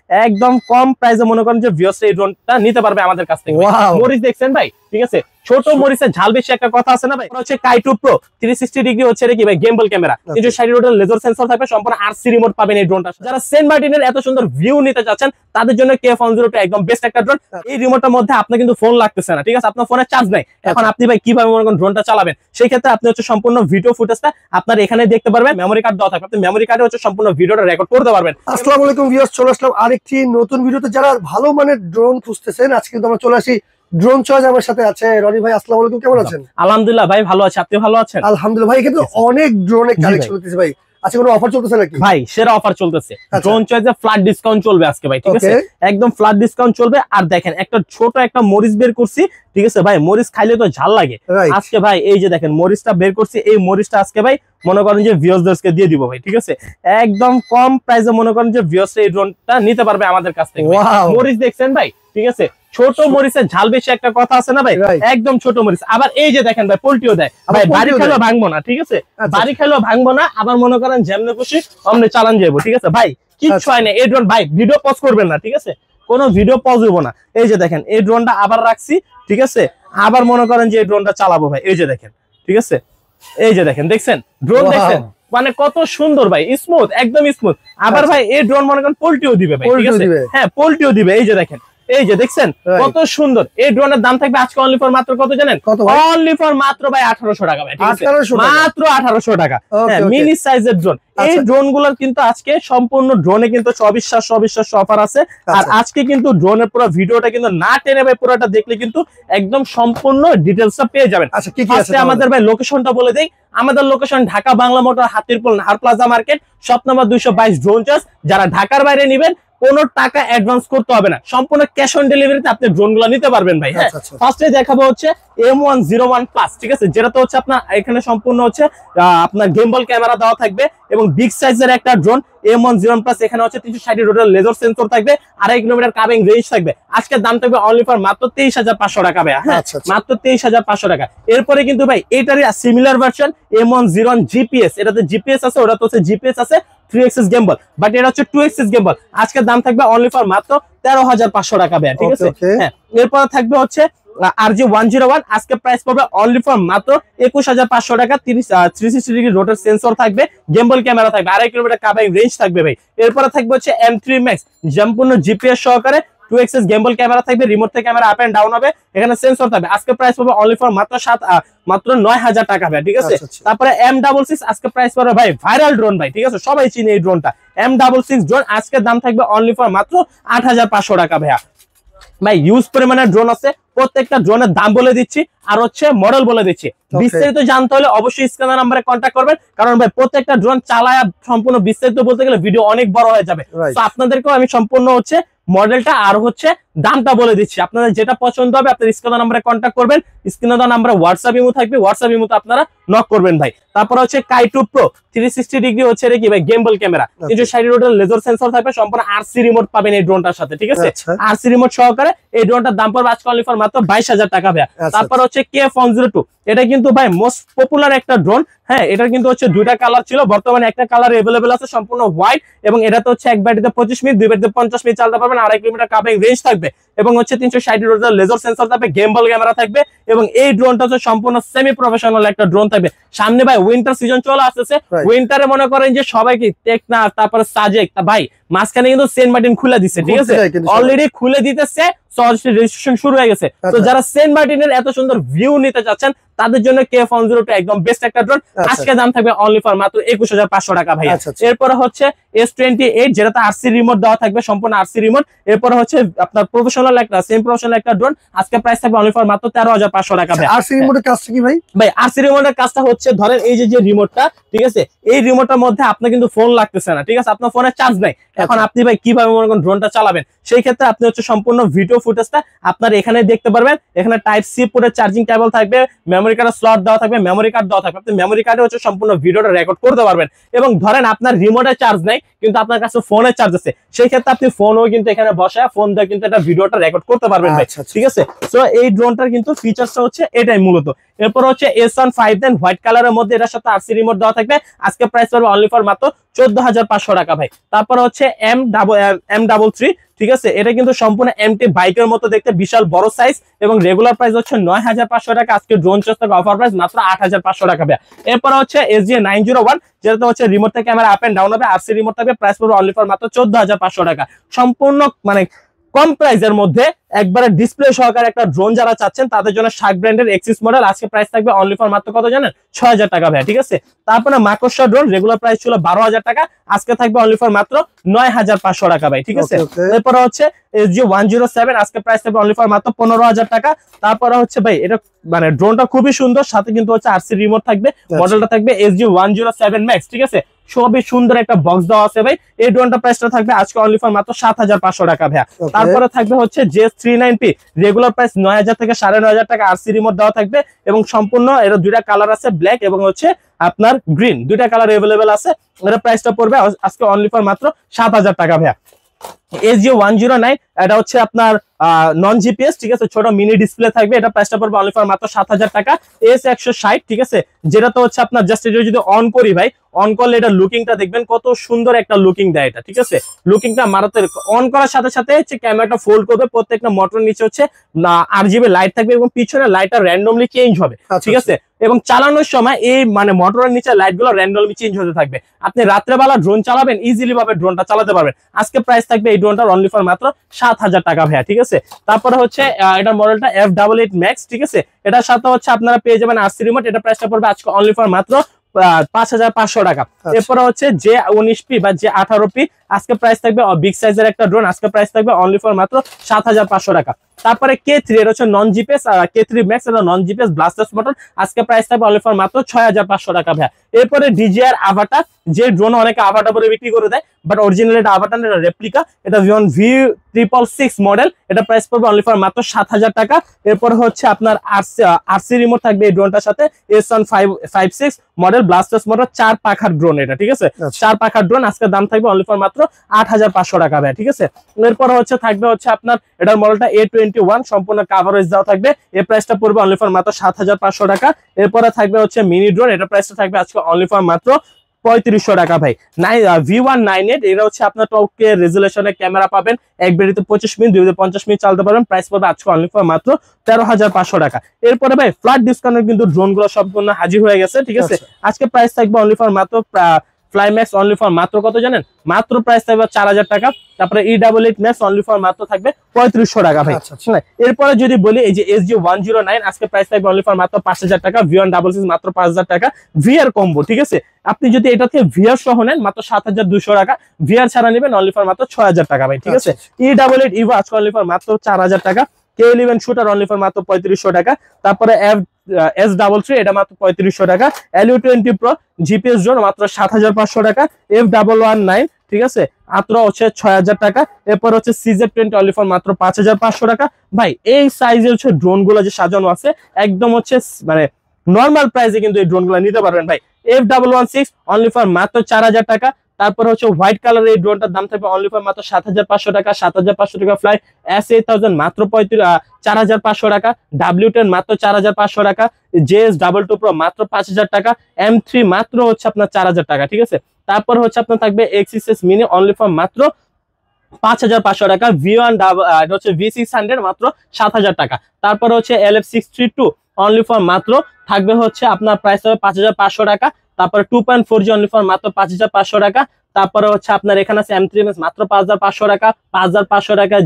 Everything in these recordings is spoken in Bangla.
একদম কম প্রাইসে মনে করেন যে ভিউয়ার্স এই ড্রোনটা নিতে পারবে আমাদের কাছ থেকে। মরিচ দেখছেন ভাই, ঠিক আছে, ছোট মরিচের ঝাল বেশি একটা কথা আছে না ভাই। হচ্ছে কাইটু প্রো 360 ডিগ্রি হচ্ছে কি ভাই gimbal camera, 360 degree laser sensor থাকবে, সম্পূর্ণ আরসি রিমোট পাবেন এই ড্রোনটা। যারা সেন্ট মার্টিনের এত সুন্দর ভিউ নিতে চাচ্ছেন তাদের জন্য KF-102 একদম বেস্ট একটা ড্রোন। এই রিমোটের মধ্যে আপনার কিন্তু ফোন লাগতেছে না, ঠিক আছে, আপনার ফোনে চার্জ নাই। এখন আপনি ভাই কিভাবে মনে করেন ড্রোনটা চালাবেন, সেই ক্ষেত্রে আপনি হচ্ছে সম্পূর্ণ ভিডিও ফুটেজটা আপনার এখানে দেখতে পারবেন। মেমোরি কার্ড দেওয়া থাকবে, আপনি মেমোরি কার্ডে হচ্ছে সম্পূর্ণ ভিডিওটা রেকর্ড করতে পারবেন। আসসালামু আলাইকুম ভিউয়ার্স, চলে আসলাম আরেকটি নতুন ভিডিওতে। যারা ভালো মানের ড্রোন খুঁজতেছেন আজকে কিন্তু আমরা চলে আসি ড্রোন চয়েস। আমার সাথে আছে রনি ভাই। আসসালামু আলাইকুম, কেমন আছেন? আলহামদুলিল্লাহ ভাই, ভালো আছি, আপনি ভালো আছেন? আলহামদুলিল্লাহ ভাই। কিন্তু অনেক ড্রোনের কালেকশন হতেছে ভাই, আজকে কোনো অফার চলতেছে নাকি? ভাই সেরা অফার চলতেছে, ড্রোন চয়েসে ফ্ল্যাট ডিসকাউন্ট চলবে আজকে ভাই, ঠিক আছে, একদম ফ্ল্যাট ডিসকাউন্ট চলবে। আর দেখেন একটা ছোট একটা মরিচ বের করছি, ঠিক আছে ভাই, মরিচ খাইলে তো ঝাল লাগে। আজকে ভাই এই যে দেখেন মরিচটা বের করছি, এই মরিচটা আজকে ভাই মনে করেন যে ভিউয়ার্সদেরকে দিয়ে দিব ভাই, ঠিক আছে, একদম কম প্রাইসে মনে করেন যে ভিউয়ার্স এই ড্রোনটা নিতে পারবে আমাদের কাছ থেকে। মরিচ দেখছেন ভাই, ঠিক আছে, ছোট মরিচের ঝাল বেশি একটা কথা আছে না ভাই, একদম ছোট মরিচ। আবার এই যে দেখেন ভাই পোল্টিও দেয় ভাই, বাড়ি খাইলেও ভাঙবো না, ঠিক আছে, বাড়ি খাইলেও ভাঙবো না। আবার মনে করেন যেমনে খুশি অমনে চালান যাবো, ঠিক আছে ভাই, কিচ্ছু হয় না এই ড্রোন। ভাই ভিডিও পজ করবেন না, ঠিক আছে, কোনো ভিডিও পজ হইব না। এই যে দেখেন এই ড্রোনটা আবার রাখছি, ঠিক আছে, আবার মনে করেন যে এই ড্রোনটা চালাবো ভাই, এই যে দেখেন, ঠিক আছে, এই যে দেখেন, দেখছেন ড্রোন, দেখছেন মানে কত সুন্দর ভাই, স্মুথ, একদম স্মুথ। আবার ভাই এই ড্রোন মনে করেন পোল্টিও দিবে ভাই, ঠিক আছে, হ্যাঁ পোল্টিও দিবে। এই যে দেখেন, এই যে দেখছেন কত সুন্দর। এই ড্রোনের দাম থাকবে আজকে অনলি ফর মাত্র কত জানেন? অনলি ফর মাত্র ভাই 1800 টাকা ভাই, ঠিক আছে, মাত্র 1800 টাকা। হ্যাঁ মিনি সাইজের ড্রোন। এই ড্রোন গুলোর কিন্তু আজকে সম্পূর্ণ ড্রোনে কিন্তু অবিশ্বাস্য অফার আছে। আর আজকে কিন্তু ড্রোনের পুরো ভিডিওটা কিন্তু না টেনে ভাই পুরোটা দেখলে কিন্তু একদম সম্পূর্ণ ডিটেইলসটা পেয়ে যাবেন। আচ্ছা কি কি আছে আমাদের ভাই লোকেশনটা বলে দেই। আমাদের location Dhaka Bangla motor, Hatirpul Nahar plaza market, shop number 222 drone choice. যারা ঢাকার বাইরে নেবেন কোনো টাকা অ্যাডভান্স করতে হবে না, সম্পূর্ণ ক্যাশ অন ডেলিভারিতে আপনি ড্রোনগুলো নিতে পারবেন ভাই। হ্যাঁ ফার্স্টে দেখাবো হচ্ছে M101 প্লাস, ঠিক আছে, যেটা তো হচ্ছে আপনার এখানে সম্পূর্ণ হচ্ছে আপনার গেমবল ক্যামেরা দেওয়া থাকবে এবং বিগ সাইজের একটা ড্রোন M101 প্লাস। এখানে হচ্ছে 360 ডিগ্রি লেজার সেন্সর থাকবে, 2.5 কিলোমিটার কাভিং রেঞ্জ থাকবে। আজকের দাম থাকবে অনলি ফর মাত্র 23,500 টাকা ভাই। হ্যাঁ মাত্র 23,500 টাকা। এরপরে কিন্তু ভাই এটারই সিমিলার ভার্সন M101 GPS, এটাতে জিপিএস আছে, ওটা তো হচ্ছে জিপিএস আছে 3 এক্সিস গেমবল, বাট এটা হচ্ছে 2 এক্সিস গেমবল। আজকের দাম থাকবে অনলি ফর মাত্র 13,500 টাকা ভাই, ঠিক আছে। হ্যাঁ এরপর থাকবে হচ্ছে RG101, আজকে প্রাইস পড়বে অনলি ফর মাত্র 21,500 টাকা। 360 ডিগ্রি রোটার সেন্সর থাকবে, গেমবল ক্যামেরা থাকবে, 2.5 কিলোমিটার কাভিং রেঞ্জ থাকবে ভাই। এরপরে থাকবে হচ্ছে M3 Max, সম্পূর্ণ জিপিএস সহকারে 2 এক্সিস গেমবল ক্যামেরা থাকবে, রিমোট থেকে ক্যামেরা আপ এন্ড ডাউন হবে, এখানে সেন্সর থাকবে। আজকে প্রাইস পড়বে অনলি ফর মাত্র 9,000 টাকা ভাই, ঠিক আছে। তারপরে M66, আজকে প্রাইস পড়বে ভাই ভাইরাল ড্রোন ভাই, ঠিক আছে, সবাই চিনে এই ড্রোনটা, M66 ড্রোন। আজকে দাম থাকবে অনলি ফর মাত্র 8,500 টাকা ভাইয়া। ভাই ইউজ পরিমাণের ড্রোন আছে, প্রত্যেকটা ড্রোনের দাম বলে দিচ্ছি আর হচ্ছে মডেল বলে দিচ্ছি। বিস্তারিত জানতে হলে অবশ্যই স্ক্রিনের নাম্বারে কন্ট্যাক্ট করবেন, কারণ ভাই প্রত্যেকটা ড্রোন চালায় সম্পূর্ণ বিস্তারিত বলতে গেলে ভিডিও অনেক বড় হয়ে যাবে। তো আপনাদেরকেও আমি সম্পূর্ণ হচ্ছে মডেলটা আর হচ্ছে দামটা বলে দিচ্ছি। আপনাদের যেটা পছন্দ হবে আপনার স্ক্রিনের নাম্বারে কন্ট্যাক্ট করবেন, স্ক্রিনে দেওয়া নাম্বারে হোয়াটসঅ্যাপ ইমো থাকবে, হোয়াটসঅ্যাপ ইমোতে আপনারা নক করবেন ভাই। তারপর হচ্ছে কাইটু প্রো 360 ডিগ্রি হচ্ছে কি ভাই gimbal camera, 360 degree laser sensor থাকবে, সম্পূর্ণ আরসি রিমোট পাবেন এই ড্রোনটার সাথে, ঠিক আছে, আরসি রিমোট সহকারে। এই ড্রোনটার দাম পড়বে আজকে অনলি ফর মাত্র 22,000 টাকা ভাই। তারপর হচ্ছে KF-102, এটা কিন্তু ভাই মোস্ট পপুলার একটা ড্রোন। হ্যাঁ এটা কিন্তু হচ্ছে দুইটা কালার ছিল, বর্তমানে একটা কালার अवेलेबल আছে সম্পূর্ণ হোয়াইট, এবং এটা তো হচ্ছে এক ব্যাটারিতে 25 মিনিট, দুই ব্যাটারিতে 50 মিনিট চালাতে পারবেন, 2.5 কিলোমিটার কাভিং রেঞ্জ থাকবে, এবং হচ্ছে 360 ডিগ্রি লেজার সেন্সর থাকবে, গেমবল ক্যামেরা থাকবে, এবং এই ড্রোনটা হচ্ছে সম্পূর্ণ সেমি প্রফেশনাল একটা ড্রোন থাকবে। সামনে ভাই উইন্টার সিজন চলে আসতেছে, উইন্টারে মনে করেন যে সবাইকে টেকনা, তারপরে সাজেক ভাই মাঝখানে কিন্তু সেন্ট মার্টিন খুলে দিচ্ছে, ঠিক আছে, অলরেডি খুলে দিতেছে, রেজিস্ট্রেশন শুরু হয়ে গেছে। তো যারা সেন্ট মার্টিনের এত সুন্দর ভিউ নিতে চাচ্ছেন তাদের জন্য KF-102 একদম বেস্ট একটা ড্রোন। আজকে দাম থাকবে অনলি ফর মাত্র 21,500 টাকা ভাই। এরপর হচ্ছে S28, যেটাতে আরসি রিমোট দেওয়া থাকবে, সম্পূর্ণ আরসি রিমোট। এরপর হচ্ছে আপনার প্রফেশনাল একটা সেম প্রফেশনাল একটা ড্রোন, আজকে প্রাইস থাকবে অনলি ফর মাত্র 13,500 টাকা ভাই। আরসি রিমোটের কাজটা কি ভাই? ভাই আরসি রিমোটের কাজটা হচ্ছে ধরেন এই যে রিমোটটা, ঠিক আছে, এই রিমোটের মধ্যে আপনার কিন্তু ফোন লাগতেছে না, ঠিক আছে, আপনার ফোনে চার্জ নাই। এখন আপনি ভাই কিভাবে মনে করেন ড্রোনটা চালাবেন, সেই ক্ষেত্রে আপনি হচ্ছে সম্পূর্ণ ভিডিও ফুটেজটা আপনার এখানে দেখতে পারবেন। এখানে টাইপ সি পোর্টের চার্জিং কেবল থাকবে, মেমোরি মেমোরি কার্ডের স্লট দেওয়া থাকবে, মেমোরি কার্ড দেওয়া থাকবে। আপনি মেমোরি কার্ডে হচ্ছে সম্পূর্ণ ভিডিওটা রেকর্ড করতে পারবেন। এবং ধরেন আপনার রিমোটের চার্জ নেই কিন্তু আপনার কাছে ফোনের চার্জ আছে, সেই ক্ষেত্রে আপনি ফোনও কিন্তু এখানে বসায় ফোন দিয়ে কিন্তু এটা ভিডিওটা রেকর্ড করতে পারবেন ভাই। ঠিক আছে, সো এই ড্রোনটার কিন্তু ফিচারসটা হচ্ছে এটাই মূলত। এরপর হচ্ছে S159 হোয়াইট কালারের মধ্যে, এটার সাথে আরসি রিমোট দেওয়া থাকবে। আজকে প্রাইস পড়বে অনলি ফর মাত্র 14,500 টাকা ভাই। তারপর হচ্ছে M33, ঠিক আছে, এটা কিন্তু সম্পূর্ণ এমটি বাইকের মতো দেখতে, বিশাল বড় সাইজ এবং রেগুলার প্রাইস হচ্ছে 9,500 টাকা। আজকে ড্রোন চোজ থেকে অফার প্রাইস মাত্র 8,500 টাকা ভাই। এরপর হচ্ছে SG901, যেটা হচ্ছে রিমোট থেকে ক্যামেরা আপ এন্ড ডাউন হবে, আরসি রিমোট থাকবে, প্রাইস পড়বে অনলি ফর মাত্র 14,500 টাকা। সম্পূর্ণ মানে কম প্রাইসের মধ্যে একবারে ডিসপ্লে সহকারে একটা ড্রোন যারা চাচ্ছেন তাদের জন্য শার্ক ব্র্যান্ডের এক্সিস মডেল আজকে প্রাইস থাকবে অনলি ফর মাত্র কত জানেন? 6,000 টাকা ভাই। ঠিক আছে, তারপরে মাকড়সা ড্রোন রেগুলার প্রাইস ছিল 12,000 টাকা, আজকে থাকবে অনলি ফর মাত্র 9,500 টাকা ভাই। ঠিক আছে, এরপর হচ্ছে SG107, আজকে প্রাইস থাকবে অনলি ফর মাত্র 15,000 টাকা। তারপরে হচ্ছে ভাই এটা মানে ড্রোনটা খুবই সুন্দর, সাথে কিন্তু হচ্ছে আরসি রিমোট থাকবে, মডেলটা থাকবে SG107 Max। ঠিক আছে, সবই সুন্দর একটা বক্স দেওয়া আছে ভাই। এই ড্রোনটা প্রাইসটা থাকবে আজকে অনলি ফর মাত্র 7,500 টাকা ভাই। তারপরে থাকবে হচ্ছে JS39P, রেগুলার প্রাইস 9,000 থেকে 9,500 টাকা, আরসি রিমোট দেওয়া থাকবে এবং সম্পূর্ণ এর দুইটা কালার আছে, ব্ল্যাক এবং হচ্ছে আপনার গ্রিন, দুইটা কালার अवेलेबल আছে। এর প্রাইসটা পড়বে আজকে অনলি ফর মাত্র 7,000 টাকা ভাই। SG109, এটা হচ্ছে আপনার নন জিপিএস, ঠিক আছে, ছোট মিনি ডিসপ্লে থাকবে, এটা প্রাইসটা পড়বে অনলি ফর মাত্র 7,000 টাকা। S160, ঠিক আছে, যেটা তো হচ্ছে আপনার জাস্ট এটা যদি অন করি ভাই, অন করলে এটা লুকিংটা দেখবেন কত সুন্দর একটা লুকিং দেয় এটা। ঠিক আছে, লুকিংটা মারাত্মক। অন করার সাথে সাথে হচ্ছে ক্যামেরাটা ফোল্ড করবে, প্রত্যেকটা মোটর নিচে হচ্ছে RGB লাইট থাকবে এবং পিছনে লাইটটা র্যান্ডমলি চেঞ্জ হবে। ঠিক আছে, এবং চালানোর সময় এই মানে মোটরের নিচে লাইট গুলো র্যান্ডমলি চেঞ্জ হতে থাকবে। আপনি রাত্রেবেলা ড্রোন চালাবেন, ইজিলি ভাবে ড্রোনটা চালাতে পারবেন। আজকে প্রাইস থাকবে এই ড্রোনটার অনলি ফর মাত্র 7,000 টাকা ভাইয়া। ঠিক আছে, তারপরে হচ্ছে এটার মডেলটা F88 Max। ঠিক আছে, এটার সাথে হচ্ছে আপনারা পেয়ে যাবেন আরসি রিমোট, এটা প্রাইসটা পড়বে আজকে অনলি ফর মাত্র 5,500 টাকা। এরপরে হচ্ছে J19P বা J18P, আজকে প্রাইস থাকবে বিগ সাইজের একটা ড্রোন, আজকে প্রাইস থাকবে অনলি ফর মাত্র 7,500 টাকা। তারপরে K3, এটা হচ্ছে নন জিপিএস, K3 Max, এটা নন জিপিএস ব্লাস্টার্স মোটর, আজকে প্রাইস থাকবে অনলি ফর মাত্র 6,500 টাকা ভাই। এরপরে DJI আভাটার, যে ড্রোন অনেকে আভাটার পরে বিক্রি করে দেয়, বাট অরিজিনাল এটা আভাটার, এটা রেপ্লিকা, এটা V666 মডেল, এটা প্রাইস পড়বে অনলি ফর মাত্র 7,000 টাকা। এরপর হচ্ছে আপনার আরসি রিমোট থাকবে এই ড্রোনটার সাথে, S156 মডেল ব্লাস্টার্স মোটর, 4 পাখার ড্রোন এটা। ঠিক আছে, 4 পাখার ড্রোন, আজকে দাম থাকবে অনলি ফর মাত্র 8,500 টাকা ভাই। ঠিক আছে, এরপর হচ্ছে থাকবে হচ্ছে আপনার এটার মডেলটা A21, সম্পূর্ণ কভারেজ দেওয়া থাকবে, এই প্রাইসটা পড়বে অনলি ফর মাত্র 7,500 টাকা। এরপরে থাকবে হচ্ছে মিনি ড্রোন, এটা প্রাইসটা থাকবে আজকে অনলি ফর মাত্র 3,500 টাকা ভাই। V198, এটা হচ্ছে আপনার টপকে রেজুলেশনে ক্যামেরা পাবেন, এক বেরিতে 25 মিনিট 250 মিনিট চালাতে পারবেন, প্রাইস পড়বে আজকে অনলি ফর মাত্র 13,500 টাকা। এরপরে ভাই ফ্ল্যাট ডিসকাউন্টে কিন্তু ড্রোন গুলো সম্পূর্ণ হাজির হয়ে গেছে। ঠিক আছে, আজকে প্রাইস থাকবে অনলি ফর মাত্র ফ্লাইম্যাক্স অনলি ফর মাত্র কত জানেন? মাত্র প্রাইস থাকবে 4,000 টাকা। তারপরে E88 ম্যাক্স অনলি ফর মাত্র থাকবে 3,500 টাকা ভাই। এরপরে যদি বলি এই যে SG109, আজকে প্রাইস থাকবে অনলি ফর মাত্র 5,000 টাকা। V166 মাত্র 5,000 টাকা। VR কম্বো, ঠিক আছে, আপনি যদি এটা থেকে VR সহ নেন মাত্র 7,200 টাকা, VR ছাড়া নেবেন অনলি ফর মাত্র 6,000 টাকা ভাই। ঠিক আছে, E88 ইভো আজকে অনলি ফর মাত্র 4,000 টাকা। K11 শুটার অনলি ফর মাত্র 3,500 টাকা। তারপরে S33, এটা মাত্র 3,500 টাকা। LU20 Pro জিপিএস ড্রোন মাত্র 7,500 টাকা। F119, ঠিক আছে, মাত্র হচ্ছে 6,000 টাকা। এরপর হচ্ছে CZ20 অনলি ফর মাত্র 5,500 টাকা ভাই। এই সাইজের হচ্ছে ড্রোন গুলো যে সাজানো আছে একদম হচ্ছে মানে নর্মাল প্রাইসে কিন্তু এই ড্রোন গুলো নিতে পারবেন ভাই। F116 অনলি ফর মাত্র 4,000 টাকা। তারপর হচ্ছে হোয়াইট কালারের এই ড্রোনটার দাম থাকবে অনলি ফর মাত্র 7,500 টাকা। 7,500 টাকা ফ্লাই S8000 মাত্র 4,500 টাকা। W10 মাত্র 4,500 টাকা। JS22 Pro মাত্র 5,000 টাকা। M3 মাত্র হচ্ছে আপনার 4,000 টাকা। ঠিক আছে, তারপর হচ্ছে আপনার থাকবে XSS মিনি অনলি ফর মাত্র 5,500 টাকা। V1 এটা হচ্ছে V600 মাত্র 7,000 টাকা। তারপর হচ্ছে LF632 অনলি ফর মাত্র থাকবে হচ্ছে আপনার প্রাইস হবে 5,500 টাকা। তারপরে 2.4G অনলি ফর মাত্র 5,500 টাকা। তারপরে হচ্ছে আপনার এখানে আছে M3 মাত্র 5,500 টাকা। 5,500 টাকা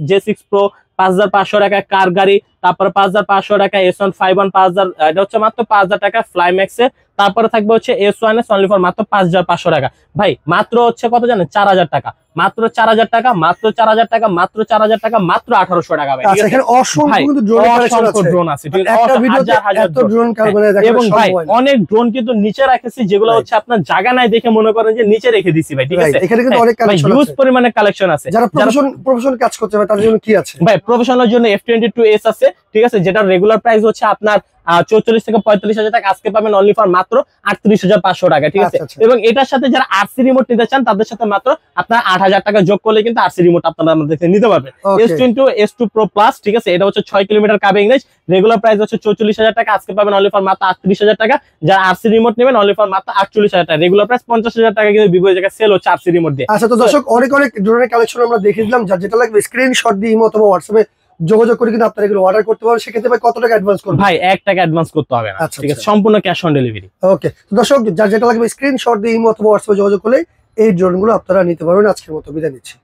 J6 Pro 5,500 টাকা কার গাড়ি। তারপরে 5,500 টাকা S151 5,000, এটা হচ্ছে মাত্র 5,000 টাকা ফ্লাইম্যাক্সে। তারপরে থাকবে হচ্ছে S1S অনলি ফর মাত্র 5,500 টাকা ভাই। মাত্র হচ্ছে কত জানেন? 4,000 টাকা, মাত্র 4,000 টাকা, মাত্র 4,000 টাকা, মাত্র 4,000 টাকা, মাত্র 1,800 টাকা ভাই। আচ্ছা, এখানে অসংখ্য ড্রোন আছে, এবং ভাই অনেক ড্রোন কিন্তু নিচে রাখেছি যেগুলো হচ্ছে আপনার জায়গা নাই দেখে মনে করেন যে নিচে রেখে দিছি ভাই। ঠিক আছে, এখানে কিন্তু অনেক কালেকশন আছে, হিউজ পরিমাণে কালেকশন আছে। যারা প্রফেশনাল কাজ করতে হবে তাদের জন্য কি আছে ভাই? প্রফেশনাল জন্য F22s আছে, ঠিক আছে, যেটা রেগুলার প্রাইস হচ্ছে আপনার 44 থেকে 45,000 টাকা, আজকে পাবেন অনলি ফর মাত্র 38,500 টাকা, ঠিক আছে। আচ্ছা, আচ্ছা। এবং এটার সাথে যারা আরসি রিমোট নিতে চান তাদের সাথে মাত্র আপনার 8,000 টাকা যোগ করলে কিন্তু আরসি রিমোট আপনারা আমাদের থেকে নিতে পারবেন। Okay. S20 S2 Pro Plus, ঠিক আছে, এটা হচ্ছে 6 কিলোমিটার কাবিং রেঞ্জ, রেগুলার প্রাইস হচ্ছে 44,000 টাকা, আজকে পাবেন অনলি ফর মাত্র 38,000 টাকা। যারা আরসি রিমোট নেবেন অনলি ফর মাত্র 48,000 টাকা, রেগুলার প্রাইস 50,000 টাকা কিন্তু ভিভো জায়গায় সেল হচ্ছে আরসি রিমোট দিয়ে। আচ্ছা, তো দর্শক অনেক অনেক ড্রোনের কালেকশন আমরা দেখে দিলাম, যার যেটা লাগবে স্ক্রিনশট দিয়ে ইমো অথবা হোয়াটসঅ্যাপে যোগাযোগ করে কিন্তু আপনারা এগুলো অর্ডার করতে পারবেন। সেক্ষেত্রে ভাই কত টাকা অ্যাডভান্স করবেন? ভাই 1 টাকা অ্যাডভান্স করতে হবে না, আচ্ছা, ঠিক আছে, আচ্ছা। সম্পূর্ণ ক্যাশ অন ডেলিভারি। ওকে, তো দর্শক যার যেটা লাগবে স্ক্রিনশট দিয়ে ইমো অথবা হোয়াটসঅ্যাপে যোগাযোগ করলে এই ড্রোনগুলো আপনারা নিতে পারবেন। আজকের মতো বিদায় নিচ্ছি।